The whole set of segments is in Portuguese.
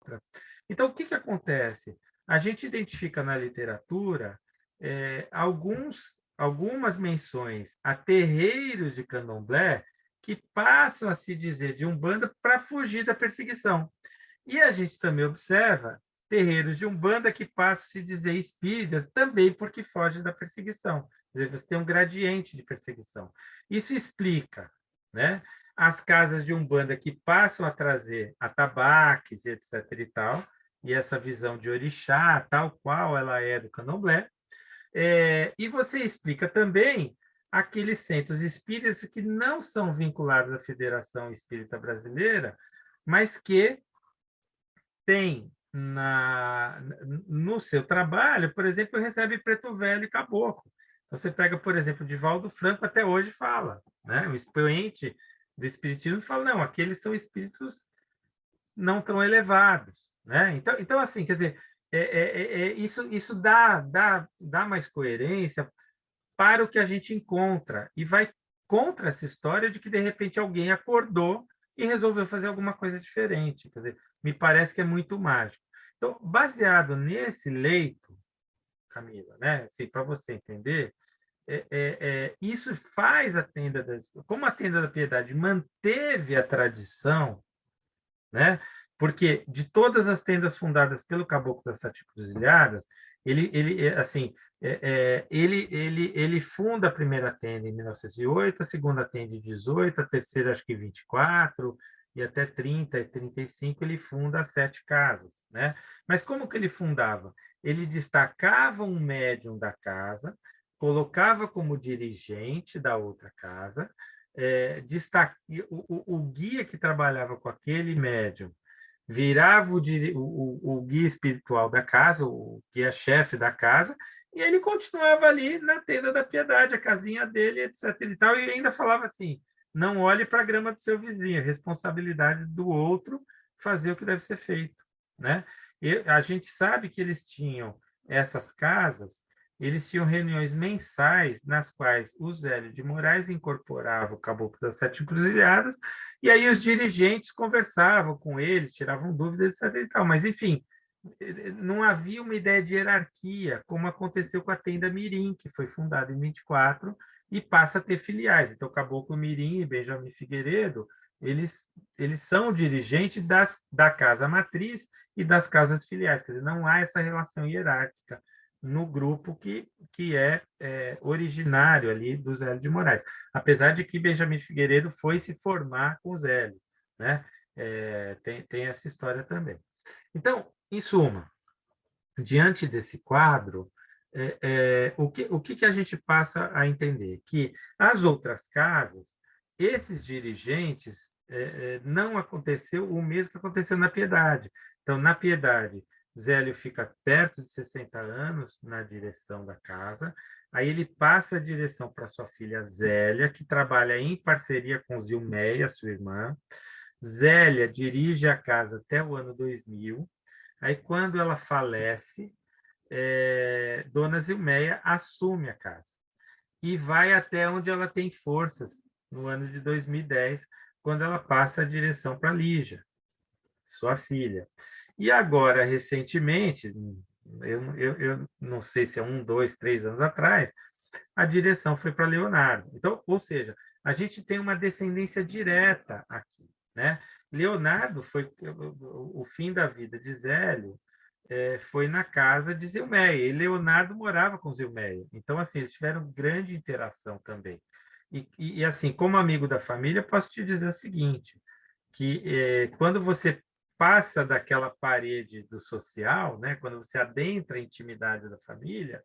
outra. Então, o que que acontece? A gente identifica na literatura algumas menções a terreiros de candomblé que passam a se dizer de Umbanda para fugir da perseguição. E a gente também observa terreiros de Umbanda que passam a se dizer espíritas também porque fogem da perseguição. Quer dizer, você tem um gradiente de perseguição. Isso explica, né, as casas de Umbanda que passam a trazer atabaques, etc. e tal, e essa visão de orixá, tal qual ela é do candomblé. E você explica também aqueles centros espíritas que não são vinculados à Federação Espírita Brasileira, mas que tem no seu trabalho, por exemplo, recebe preto velho e caboclo. Você pega, por exemplo, Divaldo Franco até hoje fala, né? O expoente do espiritismo fala, não, aqueles são espíritos não tão elevados, né? Então assim, quer dizer, isso dá mais coerência para o que a gente encontra e vai contra essa história de que de repente alguém acordou e resolveu fazer alguma coisa diferente. Quer dizer, me parece que é muito mágico. Então, baseado nesse leito, Camila, né? Assim, para você entender, isso faz a tenda como a tenda da Piedade manteve a tradição, né? Porque de todas as tendas fundadas pelo Caboclo das Sete Encruzilhadas, assim, ele funda a primeira tenda em 1908, a segunda tenda em 18, a terceira acho que em 24, e até 30 e 35 ele funda as sete casas, né? Mas como que ele fundava? Ele destacava um médium da casa, colocava como dirigente da outra casa, o guia que trabalhava com aquele médium virava o guia espiritual da casa, o guia-chefe da casa, e ele continuava ali na tenda da piedade, a casinha dele, etc. E tal, e ainda falava assim: não olhe para a grama do seu vizinho, é responsabilidade do outro fazer o que deve ser feito, né? E a gente sabe que eles tinham essas casas, eles tinham reuniões mensais nas quais o Zélio de Moraes incorporava o Caboclo das Sete Encruzilhadas, e aí os dirigentes conversavam com ele, tiravam dúvidas, etc. E tal. Mas, enfim, não havia uma ideia de hierarquia, como aconteceu com a Tenda Mirim, que foi fundada em 24 e passa a ter filiais. Então, Caboclo Mirim e Benjamin Figueiredo, eles são dirigentes da casa matriz e das casas filiais. Quer dizer, não há essa relação hierárquica no grupo que é originário ali do Zélio de Moraes. Apesar de que Benjamin Figueiredo foi se formar com o Zélio, né? Tem essa história também. Então, em suma, diante desse quadro, o que a gente passa a entender? Que as outras casas, esses dirigentes, não aconteceu o mesmo que aconteceu na Piedade. Então, na Piedade, Zélio fica perto de 60 anos na direção da casa, aí ele passa a direção para sua filha Zélia, que trabalha em parceria com Zilmeia, sua irmã. Zélia dirige a casa até o ano 2000. Aí, quando ela falece, Dona Zilmeia assume a casa e vai até onde ela tem forças, no ano de 2010, quando ela passa a direção para Lígia, sua filha. E agora, recentemente, eu não sei se é 1, 2, 3 anos atrás, a direção foi para Leonardo. Então, ou seja, a gente tem uma descendência direta aqui, né? Leonardo foi o fim da vida de Zélio, foi na casa de Zilmeia, e Leonardo morava com Zilmeia. Então, assim, eles tiveram grande interação também. Assim, como amigo da família, posso te dizer o seguinte, que quando você passa daquela parede do social, né, quando você adentra a intimidade da família,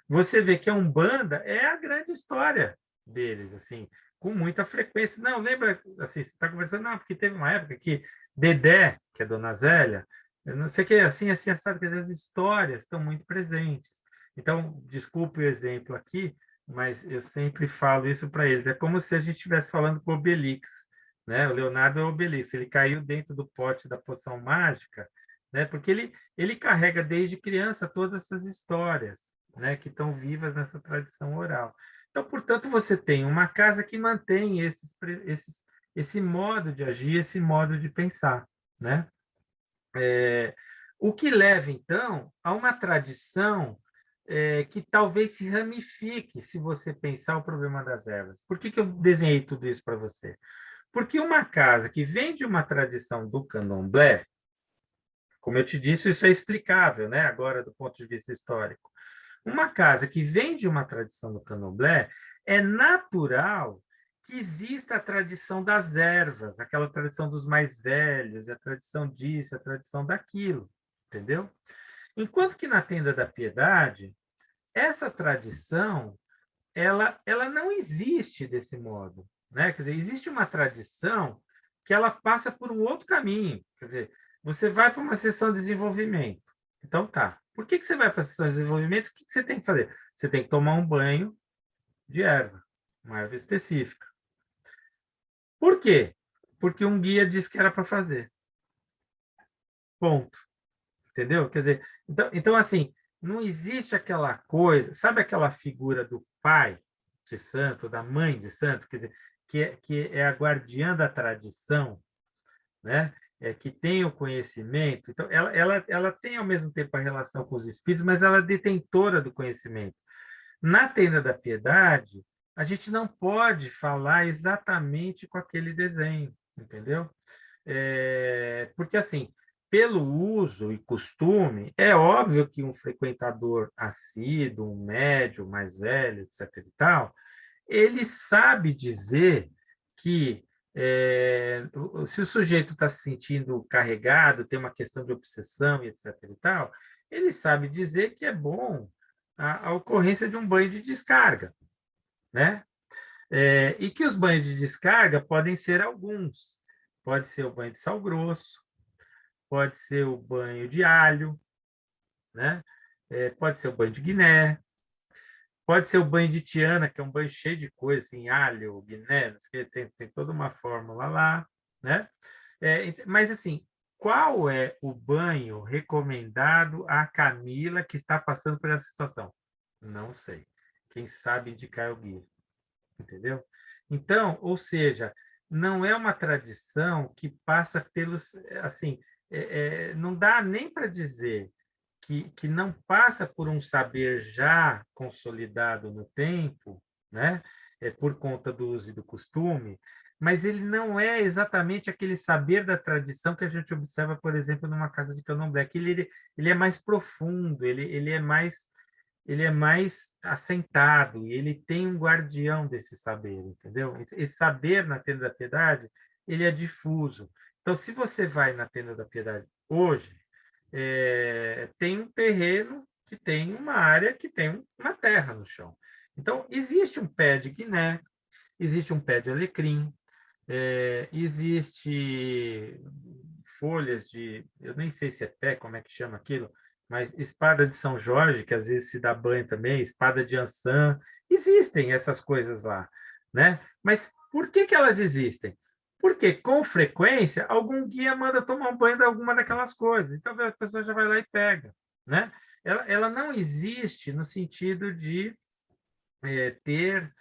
você vê que a Umbanda é a grande história deles, assim, com muita frequência. Não, lembra, assim, você está conversando, não, porque teve uma época que Dedé, que é Dona Zélia, eu não sei o que, assim, sabe que as histórias estão muito presentes. Então, desculpe o exemplo aqui, mas eu sempre falo isso para eles. É como se a gente estivesse falando com o Obelix, né? O Leonardo é o Obelix, ele caiu dentro do pote da poção mágica, né? Porque ele carrega desde criança todas essas histórias, né, que estão vivas nessa tradição oral. Então, portanto, você tem uma casa que mantém esse modo de agir, esse modo de pensar, né? O que leva, então, a uma tradição que talvez se ramifique, se você pensar o problema das ervas. Por que eu desenhei tudo isso para você? Porque uma casa que vem de uma tradição do candomblé, como eu te disse, isso é explicável, né? Agora, do ponto de vista histórico. Uma casa que vem de uma tradição do candomblé, é natural que exista a tradição das ervas, aquela tradição dos mais velhos, a tradição disso, a tradição daquilo, entendeu? Enquanto que na Tenda da Piedade, essa tradição, ela não existe desse modo, né? Quer dizer, existe uma tradição que ela passa por um outro caminho. Quer dizer, você vai para uma sessão de desenvolvimento. Então, tá. Por que você vai para a sessão de desenvolvimento? O que você tem que fazer? Você tem que tomar um banho de erva, uma erva específica. Por quê? Porque um guia disse que era para fazer. Ponto. Entendeu? Quer dizer, então, assim, não existe aquela coisa, sabe aquela figura do pai de santo, da mãe de santo, quer dizer, que é a guardiã da tradição, né? Que tem o conhecimento. Então, ela tem, ao mesmo tempo, a relação com os espíritos, mas ela é detentora do conhecimento. Na Tenda da Piedade, a gente não pode falar exatamente com aquele desenho, entendeu? Porque, assim, pelo uso e costume, é óbvio que um frequentador assíduo, um médium mais velho, etc. e tal, ele sabe dizer que se o sujeito está se sentindo carregado, tem uma questão de obsessão e etc. e tal, ele sabe dizer que é bom a ocorrência de um banho de descarga, né? E que os banhos de descarga podem ser alguns. Pode ser o banho de sal grosso, pode ser o banho de alho, né? Pode ser o banho de Guiné, pode ser o banho de Tiana, que é um banho cheio de coisa, assim, alho, Guiné, não sei o que, tem toda uma fórmula lá, né? Mas, assim, qual é o banho recomendado à Camila que está passando por essa situação? Não sei. Quem sabe indicar é o guia, entendeu? Então, ou seja, não é uma tradição que passa pelos, assim, não dá nem para dizer que não passa por um saber já consolidado no tempo, né? Por conta do uso e do costume, mas ele não é exatamente aquele saber da tradição que a gente observa, por exemplo, numa casa de candomblé, que ele é mais profundo, ele é mais assentado, e ele tem um guardião desse saber, entendeu? Esse saber na Tenda da Piedade, ele é difuso. Então, se você vai na Tenda da Piedade hoje, tem um terreno que tem uma área que tem uma terra no chão. Então, existe um pé de guiné, existe um pé de alecrim, existe folhas de, eu nem sei se é pé, como é que chama aquilo, mas espada de São Jorge, que às vezes se dá banho também, espada de Ançã, existem essas coisas lá, né? Mas por que elas existem? Porque, com frequência, algum guia manda tomar um banho de alguma daquelas coisas. Então, a pessoa já vai lá e pega, né? Ela não existe no sentido de ter,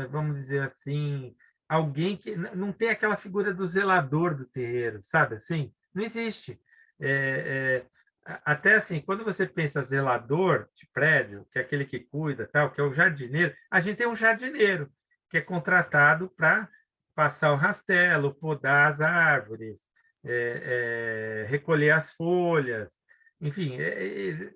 vamos dizer assim, alguém que não tem aquela figura do zelador do terreiro, sabe assim? Não existe. Até assim, quando você pensa zelador de prédio, que é aquele que cuida, tal, que é o jardineiro, a gente tem um jardineiro que é contratado para passar o rastelo, podar as árvores, recolher as folhas, enfim,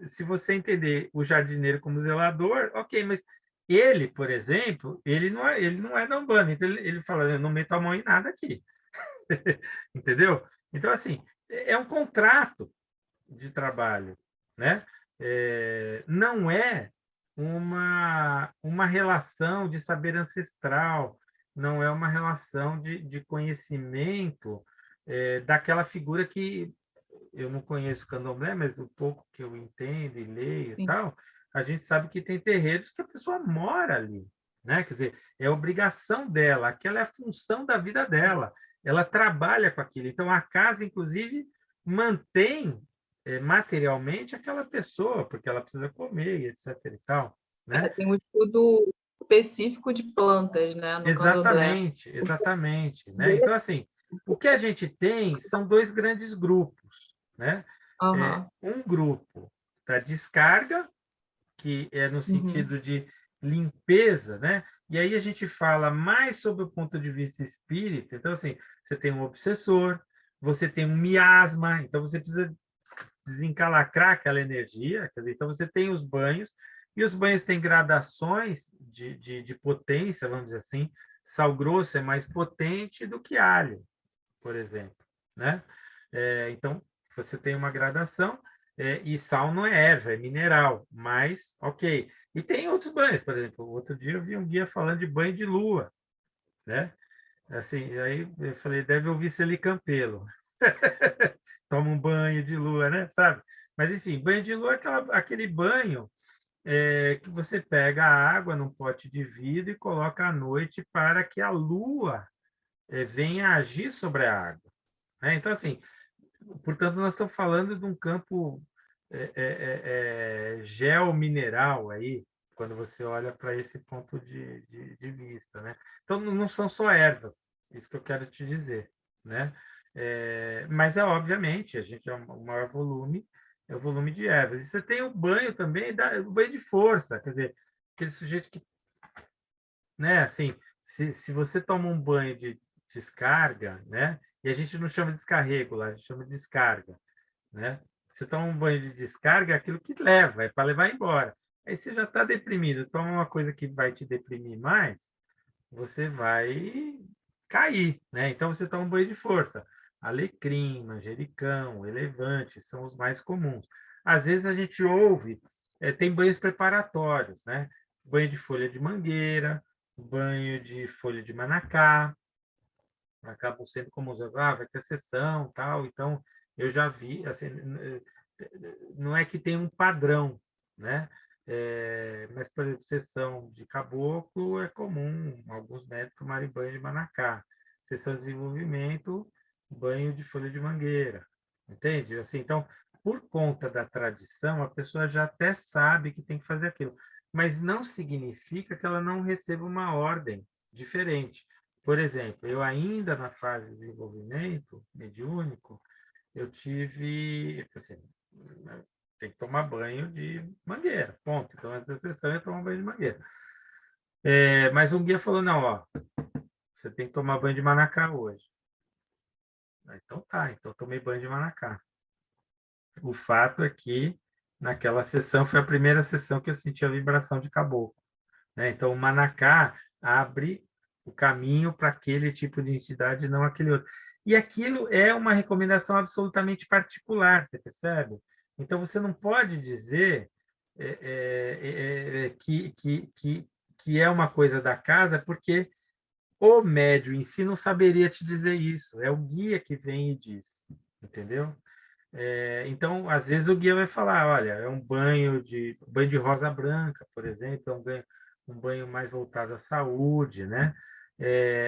se você entender o jardineiro como zelador, ok, mas ele, por exemplo, ele não é da Umbanda, então ele fala, eu não meto a mão em nada aqui. Entendeu? Então, assim, é um contrato de trabalho, né? Não é uma relação de saber ancestral, não é uma relação de conhecimento daquela figura que eu não conheço o candomblé, mas o pouco que eu entendo e leio e Sim. tal, a gente sabe que tem terreiros que a pessoa mora ali, né? Quer dizer, é obrigação dela, aquela é a função da vida dela, ela trabalha com aquilo. Então, a casa, inclusive, mantém materialmente aquela pessoa, porque ela precisa comer, e etc. e tal, né? Tem um estudo específico de plantas, né, no candomblé. Exatamente, exatamente, né? Então, assim, o que a gente tem são dois grandes grupos, né? Aham. Um grupo da descarga, que é no Uhum. sentido de limpeza, né? E aí a gente fala mais sobre o ponto de vista espírita. Então, assim, você tem um obsessor, você tem um miasma, então você precisa desencalacrar aquela energia. Quer dizer, então, você tem os banhos, e os banhos têm gradações de potência, vamos dizer assim. Sal grosso é mais potente do que alho, por exemplo, né? Então, você tem uma gradação, e sal não é erva, é mineral, mas, ok. E tem outros banhos, por exemplo, outro dia eu vi um guia falando de banho de lua, né? Assim, aí eu falei, deve ouvir Celi Campelo. Toma um banho de lua, né? Sabe? Mas, enfim, banho de lua é aquele banho que você pega a água num pote de vidro e coloca à noite para que a lua venha agir sobre a água, né? Então, assim, portanto, nós estamos falando de um campo geomineral aí, quando você olha para esse ponto de vista, né? Então, não são só ervas, isso que eu quero te dizer, né? Mas, obviamente, a gente é o maior volume, é o volume de ervas. E você tem o banho também, o banho de força, quer dizer, aquele sujeito que, né, assim, se você toma um banho de descarga, né? E a gente não chama de descarrego lá, a gente chama de descarga, né? Você toma um banho de descarga, é aquilo que leva, é para levar embora. Aí você já está deprimido, toma uma coisa que vai te deprimir mais, você vai cair, né? Então você toma um banho de força. Alecrim, manjericão, elevante são os mais comuns. Às vezes a gente ouve, tem banhos preparatórios, né? Banho de folha de mangueira, banho de folha de manacá, acabam sendo comuns. Vai ter sessão, tal. Então, eu já vi, assim, não é que tem um padrão, né? Mas, por exemplo, sessão de caboclo é comum, alguns médicos tomarem banho de manacá. Sessão de desenvolvimento, banho de folha de mangueira, entende? Assim, então, por conta da tradição, a pessoa já até sabe que tem que fazer aquilo, mas não significa que ela não receba uma ordem diferente. Por exemplo, eu ainda na fase de desenvolvimento mediúnico, eu tive, assim, tem que tomar banho de mangueira, ponto. Então, antes da sessão, eu tomo banho de mangueira. Mas um guia falou, não, ó, você tem que tomar banho de manacá hoje. Então tá, então eu tomei banho de manacá. O fato é que naquela sessão foi a primeira sessão que eu senti a vibração de caboclo, né? Então, o manacá abre o caminho para aquele tipo de entidade, não aquele outro. E aquilo é uma recomendação absolutamente particular, você percebe? Então, você não pode dizer que é uma coisa da casa, porque o médium em si não saberia te dizer isso. É o guia que vem e diz, entendeu? Então, às vezes o guia vai falar, olha, é um banho de rosa branca, por exemplo, um banho mais voltado à saúde, né?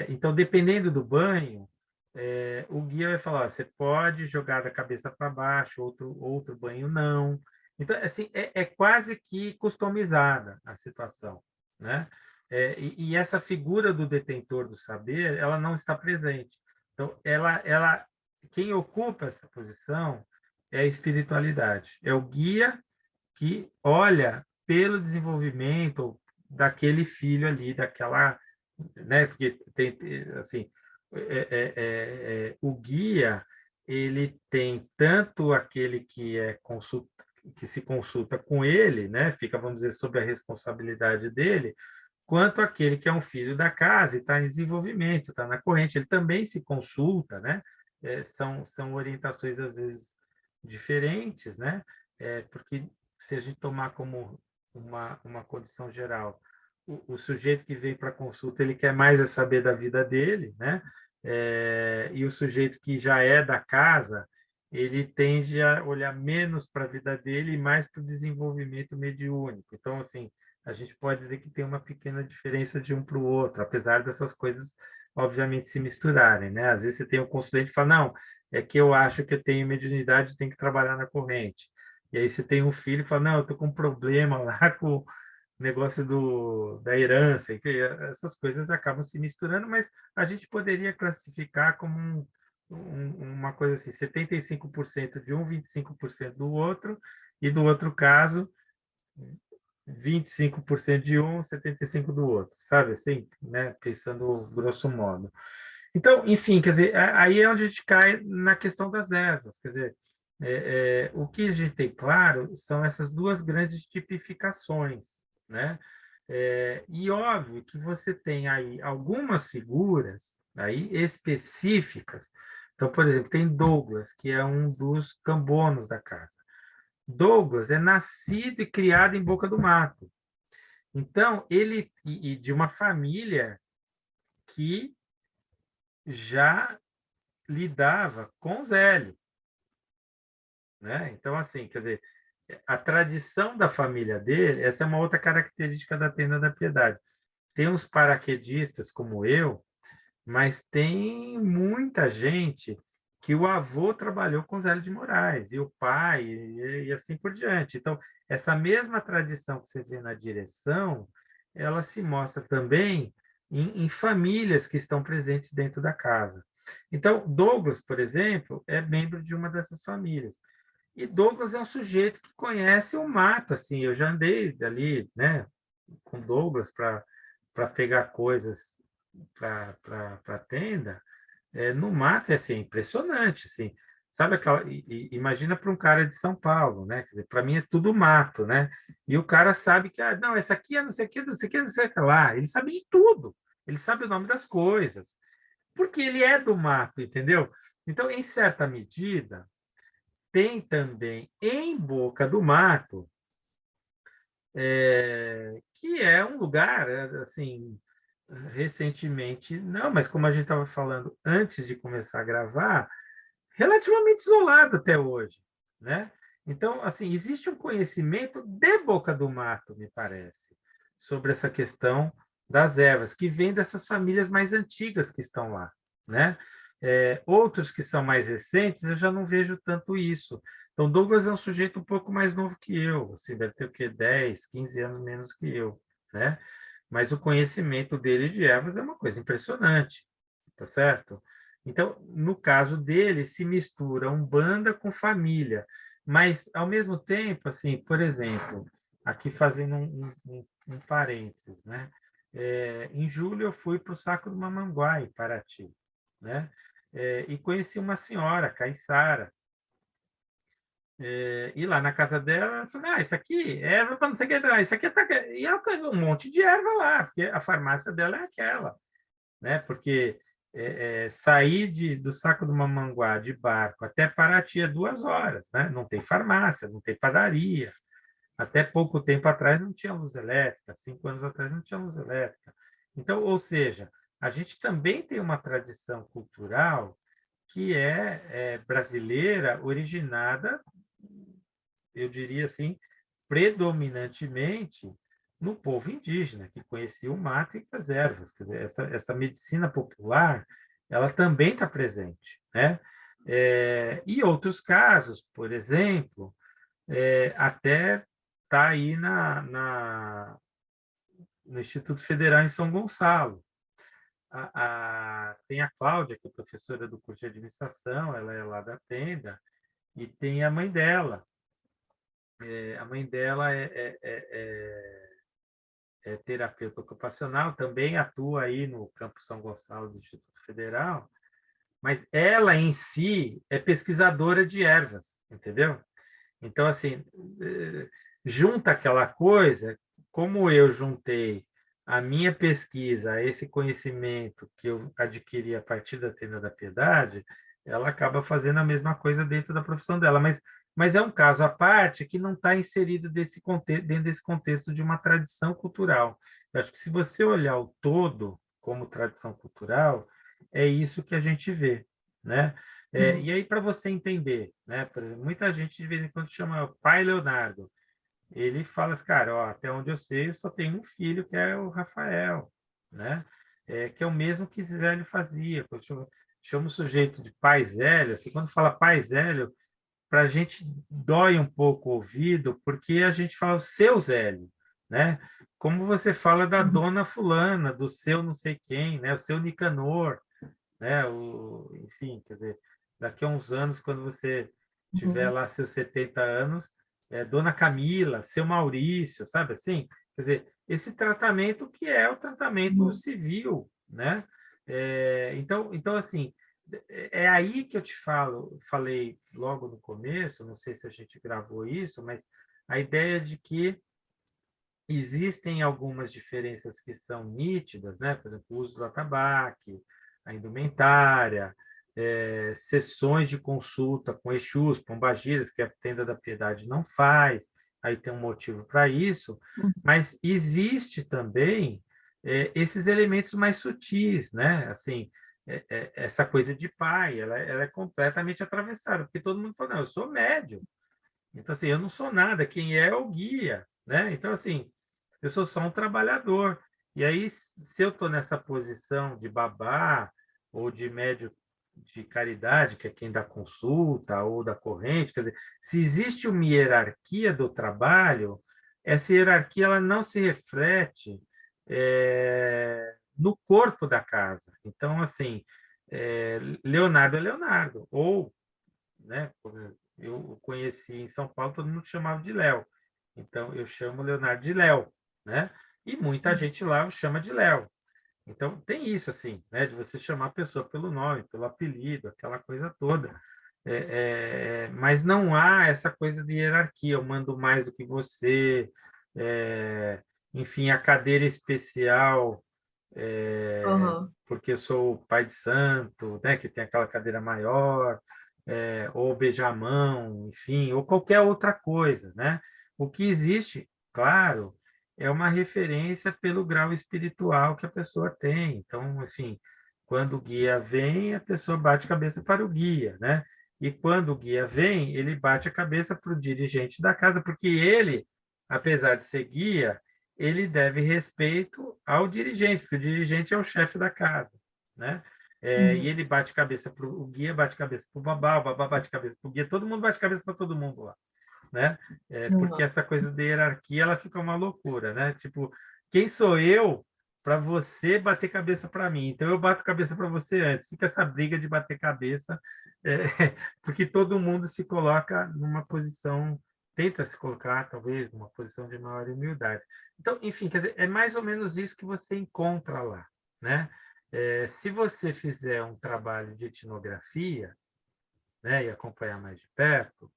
Então, dependendo do banho, o guia vai falar, ó, você pode jogar da cabeça para baixo, outro banho não. Então, assim, é quase que customizada a situação, né? E essa figura do detentor do saber, ela não está presente. Então, quem ocupa essa posição é a espiritualidade, é o guia que olha pelo desenvolvimento daquele filho ali, daquela, né? Porque assim, o guia ele tem tanto aquele que se consulta com ele, né? Fica, vamos dizer, sob a responsabilidade dele, quanto aquele que é um filho da casa e está em desenvolvimento, está na corrente, ele também se consulta, né? São orientações, às vezes, diferentes, né? Porque se a gente tomar como uma condição geral, o sujeito que vem para a consulta, ele quer mais é saber da vida dele, né? E o sujeito que já é da casa, ele tende a olhar menos para a vida dele e mais para o desenvolvimento mediúnico. Então, assim, a gente pode dizer que tem uma pequena diferença de um para o outro, apesar dessas coisas, obviamente, se misturarem, né? Às vezes você tem um consulente que fala, não, é que eu acho que eu tenho mediunidade, tenho que trabalhar na corrente. E aí você tem um filho que fala, não, eu estou com um problema lá com o negócio da herança. Enfim, essas coisas acabam se misturando, mas a gente poderia classificar como uma coisa assim, 75% de um, 25% do outro, e do outro caso, 25% de um, 75% do outro, sabe assim, né? Pensando grosso modo. Então, enfim, quer dizer, aí é onde a gente cai na questão das ervas, quer dizer, o que a gente tem claro são essas duas grandes tipificações, né? E óbvio que você tem aí algumas figuras aí específicas. Então, por exemplo, tem Douglas, que é um dos cambonos da casa. Douglas é nascido e criado em Boca do Mato. Então, ele e de uma família que já lidava com Zélio, né? Então, assim, quer dizer, a tradição da família dele, essa é uma outra característica da Tenda da Piedade. Tem uns paraquedistas como eu, mas tem muita gente que o avô trabalhou com Zélio de Moraes, e o pai, e assim por diante. Então, essa mesma tradição que você vê na direção, ela se mostra também em famílias que estão presentes dentro da casa. Então, Douglas, por exemplo, é membro de uma dessas famílias. E Douglas é um sujeito que conhece o mato, assim, eu já andei ali, né, com Douglas para pegar coisas para a tenda, no mato é assim, impressionante, assim, sabe aquela, imagina para um cara de São Paulo, né? Para mim é tudo mato, né? E o cara sabe que, não, essa aqui é não sei o que, não sei o que, não sei o que lá. Ele sabe de tudo. Ele sabe o nome das coisas, porque ele é do mato, entendeu? Então, em certa medida, tem também em Boca do Mato, que é um lugar, assim, recentemente, não, mas como a gente estava falando antes de começar a gravar, relativamente isolado até hoje, né? Então, assim, existe um conhecimento de Boca do Mato, me parece, sobre essa questão das ervas, que vem dessas famílias mais antigas que estão lá, né? Outros que são mais recentes, eu já não vejo tanto isso. Então, Douglas é um sujeito um pouco mais novo que eu, assim, deve ter o quê? 10, 15 anos menos que eu, né? Mas o conhecimento dele de ervas é uma coisa impressionante, tá certo? Então, no caso dele, se mistura umbanda com família, mas, ao mesmo tempo, assim, por exemplo, aqui fazendo um parênteses, né? Em julho eu fui para o Saco do Mamanguá, em Paraty, né? E conheci uma senhora, Caiçara, e lá na casa dela, ela falou, isso aqui é erva para não sei o que, isso aqui tá... E ela um monte de erva lá, porque a farmácia dela é aquela, né? Porque sair do Saco do Mamanguá de barco até Paraty é 2 horas, né? Não tem farmácia, não tem padaria. Até pouco tempo atrás não tinha luz elétrica, 5 anos atrás não tinha luz elétrica. Então, ou seja, a gente também tem uma tradição cultural que é brasileira, originada, eu diria assim, predominantemente no povo indígena, que conhecia o mato e as ervas. Quer dizer, essa medicina popular, ela também está presente, né? E outros casos, por exemplo, até está aí no Instituto Federal em São Gonçalo. Tem a Cláudia, que é professora do curso de administração, ela é lá da Tenda, e tem a mãe dela. A mãe dela é terapeuta ocupacional, também atua aí no Campo São Gonçalo do Instituto Federal, mas ela em si é pesquisadora de ervas, entendeu? Então, assim, junta aquela coisa, como eu juntei a minha pesquisa, a esse conhecimento que eu adquiri a partir da Tenda da Piedade, ela acaba fazendo a mesma coisa dentro da profissão dela, mas é um caso à parte que não está inserido dentro desse contexto de uma tradição cultural. Eu acho que se você olhar o todo como tradição cultural, é isso que a gente vê, né? E aí, para você entender, né? Por exemplo, muita gente de vez em quando chama pai Leonardo. Ele fala assim, cara, ó, até onde eu sei, eu só tenho um filho, que é o Rafael, né? Que é o mesmo que Zélio fazia. Quando chama o sujeito de pai Zélio, assim, quando fala pai Zélio, para a gente dói um pouco o ouvido, porque a gente fala o seu Zélio, né? Como você fala da dona fulana, do seu não sei quem, né? O seu Nicanor. né? Enfim, quer dizer, daqui a uns anos, quando você tiver lá seus 70 anos, Dona Camila, seu Maurício, sabe assim? Quer dizer, esse tratamento que é o tratamento Uhum. civil, né? Então, assim, é aí que eu te falei logo no começo, não sei se a gente gravou isso, mas a ideia de que existem algumas diferenças que são nítidas, né? Por exemplo, o uso do atabaque, a indumentária, sessões de consulta com Exus, pombagiras, que a Tenda da Piedade não faz, aí tem um motivo para isso, mas existe também esses elementos mais sutis, né? Assim, essa coisa de pai, ela é completamente atravessada, porque todo mundo fala, não, eu sou médium, então, assim, eu não sou nada, quem é o guia, né? Então, assim, eu sou só um trabalhador. E aí, se eu estou nessa posição de babá ou de médio de caridade, que é quem dá consulta, ou da corrente, quer dizer, se existe uma hierarquia do trabalho, essa hierarquia ela não se reflete no corpo da casa. Então, assim, Leonardo é Leonardo, ou, né, eu conheci em São Paulo, todo mundo chamava de Léo. Então, eu chamo Leonardo de Léo, né? E muita gente lá o chama de Léo. Então, tem isso, assim, né? De você chamar a pessoa pelo nome, pelo apelido, aquela coisa toda. Mas não há essa coisa de hierarquia, eu mando mais do que você, é, enfim, a cadeira especial, Aham. porque eu sou o pai de santo, né? Que tem aquela cadeira maior, ou beijar a mão, enfim, ou qualquer outra coisa, né? O que existe, claro, é uma referência pelo grau espiritual que a pessoa tem. Então, assim, quando o guia vem, a pessoa bate a cabeça para o guia, né? E quando o guia vem, ele bate a cabeça para o dirigente da casa, porque ele, apesar de ser guia, ele deve respeito ao dirigente, porque o dirigente é o chefe da casa, né? E Uhum. ele bate cabeça para o guia, bate cabeça para o babá bate cabeça para o guia, todo mundo bate cabeça para todo mundo lá, né? Porque Aham. essa coisa de hierarquia ela fica uma loucura, né? Tipo, quem sou eu para você bater cabeça para mim? Então eu bato cabeça para você antes. Fica essa briga de bater cabeça, é, porque todo mundo se coloca numa posição, tenta se colocar talvez numa posição de maior humildade. Então, enfim, quer dizer, é mais ou menos isso que você encontra lá, né? Se você fizer um trabalho de etnografia, né, e acompanhar mais de perto,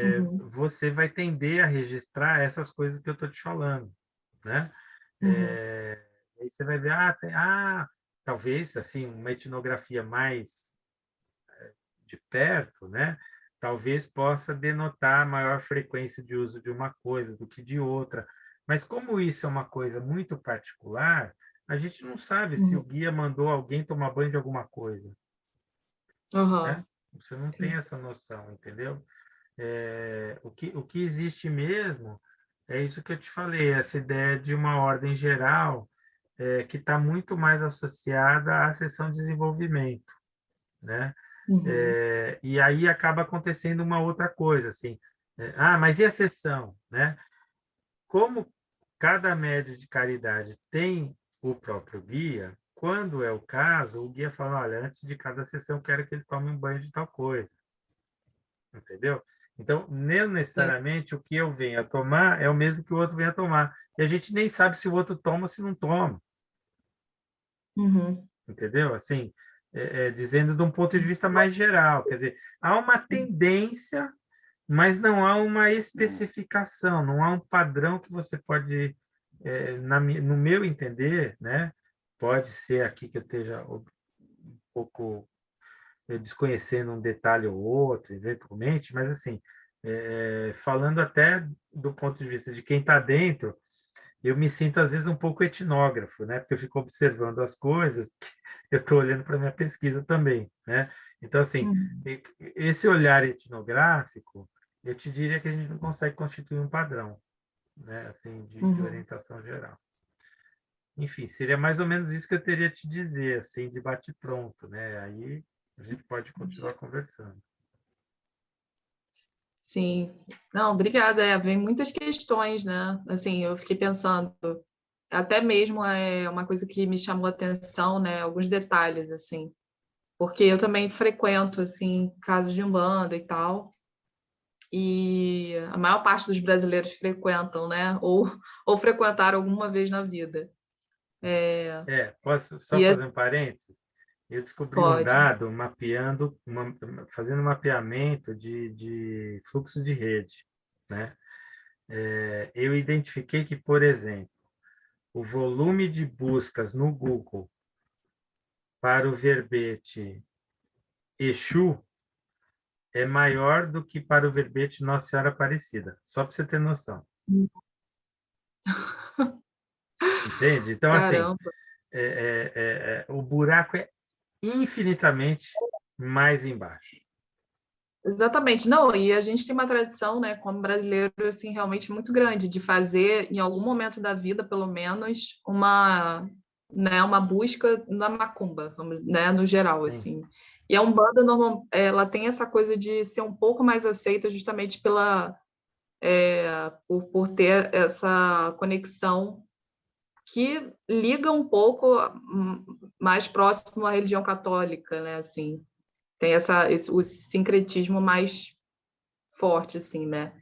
Uhum. você vai tender a registrar essas coisas que eu estou te falando, né? Uhum. Aí você vai ver, talvez assim uma etnografia mais de perto, né? Talvez possa denotar maior frequência de uso de uma coisa do que de outra. Mas como isso é uma coisa muito particular, a gente não sabe se o Uhum. guia mandou alguém tomar banho de alguma coisa, né? Aham. Você não tem Sim. essa noção, entendeu? O que existe mesmo é isso que eu te falei, essa ideia de uma ordem geral, que está muito mais associada à seção de desenvolvimento, né? Uhum. E aí acaba acontecendo uma outra coisa, assim, mas e a sessão, né? Como cada médio de caridade tem o próprio guia, quando é o caso, o guia fala, olha, antes de cada sessão, eu quero que ele tome um banho de tal coisa, entendeu? Então, não Sim. necessariamente o que eu venho a tomar é o mesmo que o outro vem a tomar. E a gente nem sabe se o outro toma ou se não toma, Uhum. entendeu? Assim, dizendo de um ponto de vista mais geral, quer dizer, há uma tendência, mas não há uma especificação, não há um padrão que você pode, no meu entender, né? Pode ser aqui que eu esteja um pouco desconhecendo um detalhe ou outro, eventualmente, mas assim, falando até do ponto de vista de quem está dentro, eu me sinto às vezes um pouco etnógrafo, né? Porque eu fico observando as coisas, eu estou olhando para a minha pesquisa também, né? Então, assim, Uhum. esse olhar etnográfico, eu te diria que a gente não consegue constituir um padrão, né? Assim, de Uhum. orientação geral. Enfim, seria mais ou menos isso que eu teria a te dizer, assim, de bate-pronto, né? Aí a gente pode continuar conversando. Sim. Não, obrigada. Vem muitas questões, né? Assim, eu fiquei pensando. até mesmo é uma coisa que me chamou a atenção, né? Alguns detalhes, assim. Porque eu também frequento, assim, casas de umbanda e tal. E a maior parte dos brasileiros frequentam, né? Ou frequentaram alguma vez na vida. Posso só E fazer um parênteses? Eu descobri um pode. dado fazendo um mapeamento de fluxo de rede, né? Eu identifiquei que, por exemplo, o volume de buscas no Google para o verbete Exu é maior do que para o verbete Nossa Senhora Aparecida, só para você ter noção, entende? Então, assim, Caramba. o buraco é infinitamente mais embaixo. Exatamente. Não, e a gente tem uma tradição, né, como brasileiro, assim, realmente muito grande de fazer, em algum momento da vida, pelo menos, né, uma busca na macumba, vamos, né, no geral, Sim. assim. E a Umbanda, normal, ela tem essa coisa de ser um pouco mais aceita justamente por ter essa conexão que liga um pouco mais próximo à religião católica, né, assim. Tem o sincretismo mais forte, assim, né?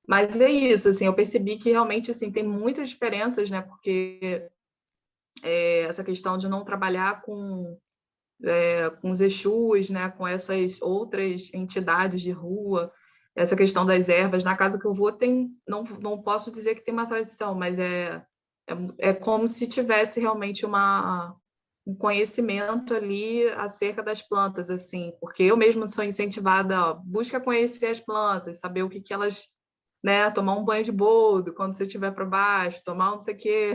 Mas é isso, assim, eu percebi que realmente, assim, tem muitas diferenças, né? Porque essa questão de não trabalhar com os Exus, né? Com essas outras entidades de rua, essa questão das ervas. Na casa que eu vou tem, não posso dizer que tem uma tradição, mas é como se tivesse realmente um conhecimento ali acerca das plantas, assim, porque eu mesma sou incentivada, ó, busca conhecer as plantas, saber o que que elas, né, tomar um banho de boldo quando você estiver para baixo, tomar um não sei o quê.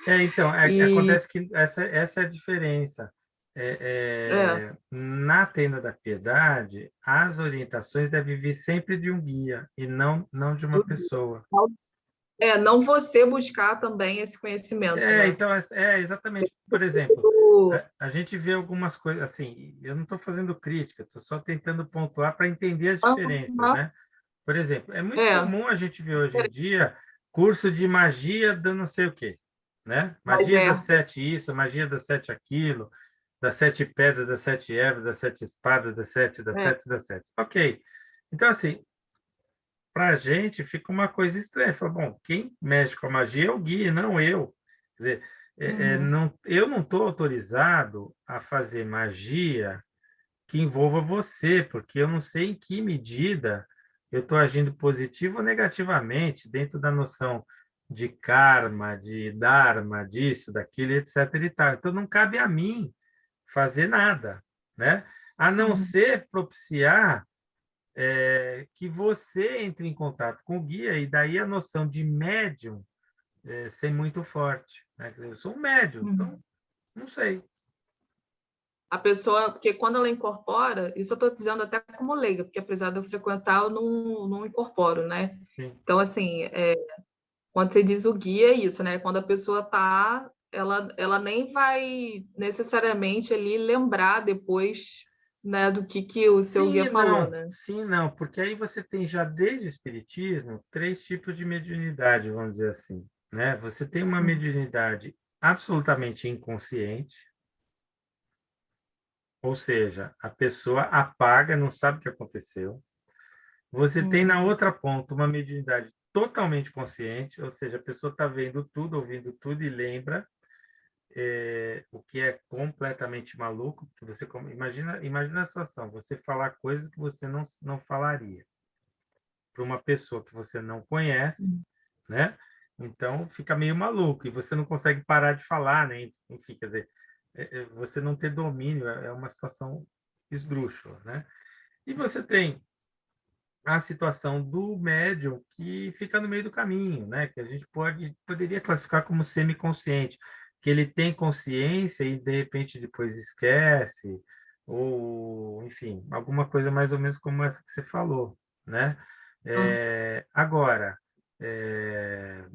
Então, E acontece que essa é a diferença. é, Na Tenda da Piedade, as orientações devem vir sempre de um guia e não de uma pessoa. não você buscar também esse conhecimento, né? Então, exatamente. Por exemplo, O- a gente vê algumas coisas, assim, eu não estou fazendo crítica, estou só tentando pontuar para entender as diferenças, Aham, né? Por exemplo, é muito é, comum a gente ver hoje em dia curso de magia da não sei o quê, né? mas Magia das sete isso, magia das sete aquilo, das sete pedras, das sete ervas, das sete espadas, das é, sete, das sete. Ok. Então, assim, para a gente fica uma coisa estranha. Fala, bom, quem mexe com a magia é o guia, não eu. Quer dizer, uhum, eu não estou autorizado a fazer magia que envolva você, porque eu não sei em que medida eu estou agindo positivo ou negativamente dentro da noção de karma, de dharma, disso, daquilo, etc. e tal. Então, não cabe a mim fazer nada, né? A não uhum. ser propiciar que você entre em contato com o guia e daí a noção de médium ser muito forte, né? Eu sou um médium, então Uhum. não sei. A pessoa, porque quando ela incorpora, isso eu estou dizendo até como leiga, porque apesar de eu frequentar, eu não incorporo, né? Sim. Então, assim, quando você diz o guia, é isso, né? Quando a pessoa tá, ela nem vai necessariamente ali lembrar depois, né, do que o seu guia falou, né? Sim, não, porque aí você tem já desde o espiritismo três tipos de mediunidade, vamos dizer assim, né? Você tem uma Uhum. mediunidade absolutamente inconsciente, ou seja, a pessoa apaga, não sabe o que aconteceu. Você tem na Uhum. outra ponta uma mediunidade totalmente consciente, ou seja, a pessoa está vendo tudo, ouvindo tudo e lembra, o que é completamente maluco, porque imagina a situação, você falar coisas que você não falaria para uma pessoa que você não conhece, né? Então fica meio maluco e você não consegue parar de falar, né? Enfim, quer dizer, você não ter domínio é uma situação esdrúxula, né? E você tem a situação do médium que fica no meio do caminho, né? Que a gente poderia classificar como semiconsciente, que ele tem consciência e de repente depois esquece, ou enfim, alguma coisa mais ou menos como essa que você falou, né? Ah, Agora, é,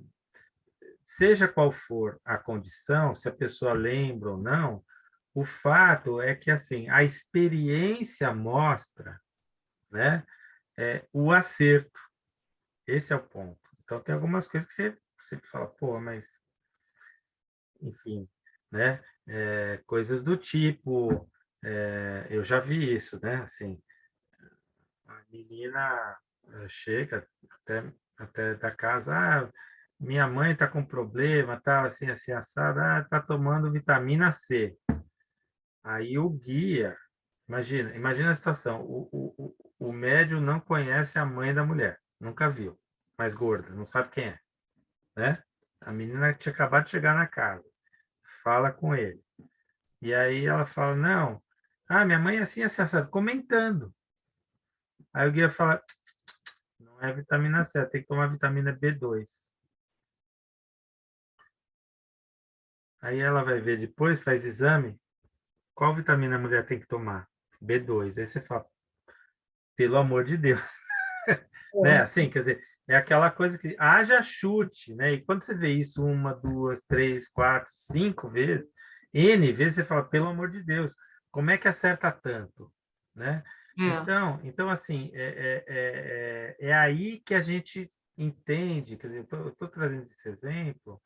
seja qual for a condição, se a pessoa lembra ou não, o fato é que assim a experiência mostra, né? O acerto. Esse é o ponto. Então, tem algumas coisas que você fala, pô, mas enfim, né? Coisas do tipo, eu já vi isso, né? Assim, a menina chega até da casa, minha mãe está com problema, tal, assim, assim, assado, está tomando vitamina C. Aí o guia, imagina a situação, o médium não conhece a mãe da mulher, nunca viu, mas gorda, não sabe quem é, né? A menina tinha acabado de chegar na casa, fala com ele. E aí ela fala, não, minha mãe é assim, assim, assado, comentando. Aí o guia fala, não é vitamina C, tem que tomar vitamina B2. Aí ela vai ver depois, faz exame, qual vitamina a mulher tem que tomar? B2. Aí você fala, pelo amor de Deus, né? Assim, quer dizer, é aquela coisa que haja chute, né? E quando você vê isso uma, duas, três, quatro, cinco vezes, N vezes, você fala, pelo amor de Deus, como é que acerta tanto, né? É. Então assim, é aí que a gente entende, quer dizer, eu estou trazendo esse exemplo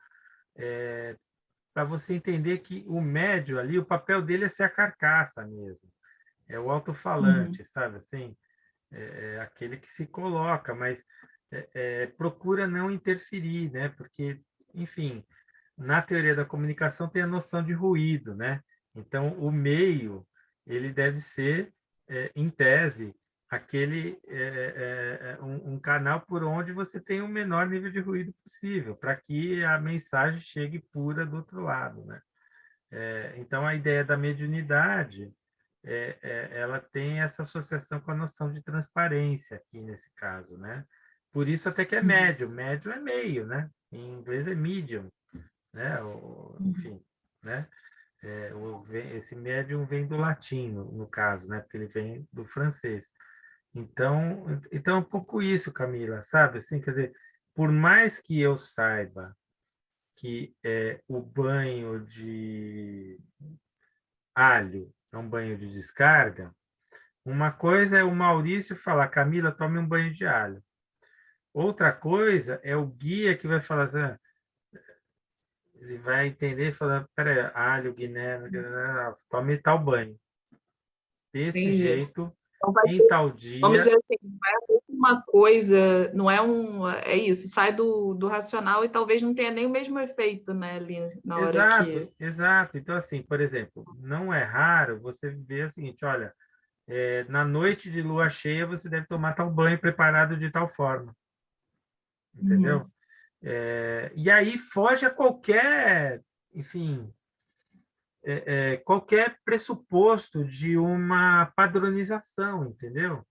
para você entender que o médio ali, o papel dele é ser a carcaça mesmo, é o Uhum. alto-falante, sabe assim? Aquele que se coloca, mas procura não interferir, né? Porque, enfim, na teoria da comunicação tem a noção de ruído, né? Então, o meio, ele deve ser, em tese, aquele um canal por onde você tem o menor nível de ruído possível, para que a mensagem chegue pura do outro lado, né? Então, a ideia da mediunidade, ela tem essa associação com a noção de transparência aqui nesse caso, né? Por isso até que é Uhum. médium, médium é meio, né? Em inglês é medium, né? Uhum. Enfim, né? Esse médium vem do latim, no caso, né? Porque ele vem do francês. Então é um pouco isso, Camila, sabe? Assim, quer dizer, por mais que eu saiba que o banho de alho é um banho de descarga, uma coisa é o Maurício falar, Camila, tome um banho de alho. Outra coisa é o guia que vai falar assim, ele vai entender e falar, peraí, alho, guiné, tome tal banho. Desse Entendi. jeito, Então vai em ser, tal vamos dia. dizer assim, não é uma coisa, não é é isso, sai do racional e talvez não tenha nem o mesmo efeito, né, ali na hora que. Exato, exato. Então, assim, por exemplo, não é raro você ver o seguinte, olha, na noite de lua cheia você deve tomar tal banho preparado de tal forma, entendeu? Uhum. E aí foge a qualquer, enfim, qualquer pressuposto de uma padronização, entendeu?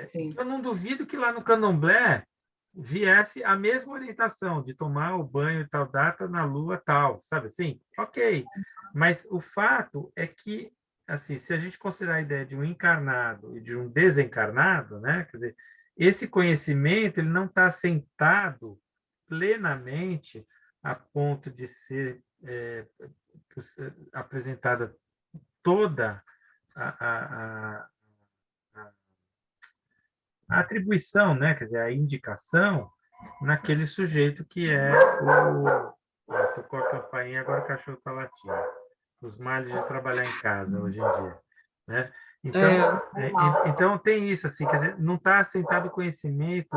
Sim. Eu não duvido que lá no Candomblé viesse a mesma orientação de tomar o banho tal data na lua tal, sabe assim? Ok. Mas o fato é que, assim, se a gente considerar a ideia de um encarnado e de um desencarnado, né? Quer dizer, esse conhecimento ele não está assentado plenamente a ponto de ser apresentada toda a, a atribuição, né? Quer dizer, a indicação naquele sujeito que é o. Tocou a campainha, agora o cachorro está latindo. Os males de trabalhar em casa hoje em dia, né? Então, É, normal. então tem isso assim, quer dizer, não está assentado o conhecimento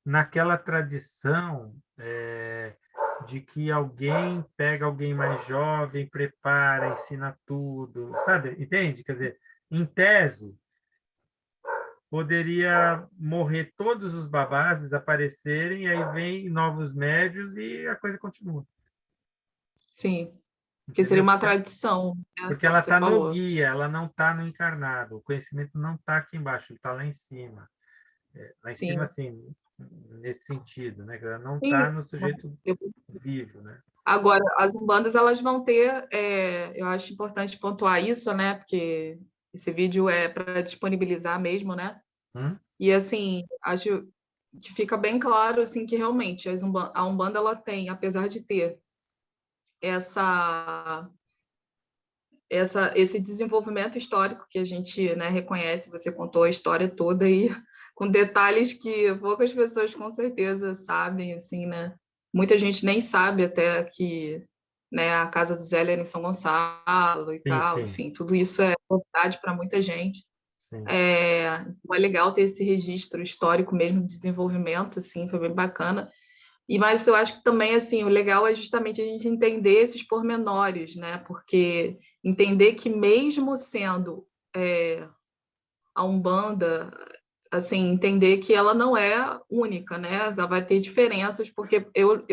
naquela tradição de que alguém pega alguém mais jovem, prepara, ensina tudo, sabe? Entende? Quer dizer, em tese, poderia morrer todos os babás, desaparecerem, aí vem novos médios e a coisa continua, Sim, que seria entendeu? uma tradição, né, Porque como ela você está no falou. guia, ela não está no encarnado, o conhecimento não está aqui embaixo, ele está lá em cima. Lá em cima, Sim. assim, nesse sentido, né? Ela não está Sim. no sujeito vivo, né? Agora, as umbandas, elas vão ter, eu acho importante pontuar isso, né, porque esse vídeo é para disponibilizar mesmo, né? Hum? E assim, acho que fica bem claro assim que realmente a Umbanda ela tem, apesar de ter essa esse desenvolvimento histórico que a gente, né, reconhece, você contou a história toda aí com detalhes que poucas pessoas com certeza sabem, assim, né? Muita gente nem sabe até que né? A casa do Zé era em São Gonçalo e Sim, tal, sim, enfim, tudo isso é novidade para muita gente. sim. Então é legal ter esse registro histórico mesmo de desenvolvimento, assim, foi bem bacana. Mas eu acho que também, assim, o legal é justamente a gente entender esses pormenores, né? Porque entender que mesmo sendo a Umbanda, assim, entender que ela não é única, né? Ela vai ter diferenças, porque eu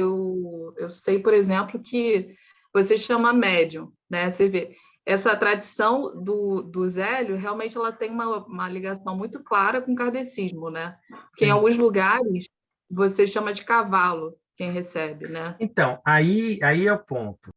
sei, por exemplo, que você chama médium, né? Você vê, essa tradição do Zélio, realmente ela tem uma ligação muito clara com o kardecismo, né? Porque em Sim. alguns lugares você chama de cavalo quem recebe, né? Então, aí é o ponto.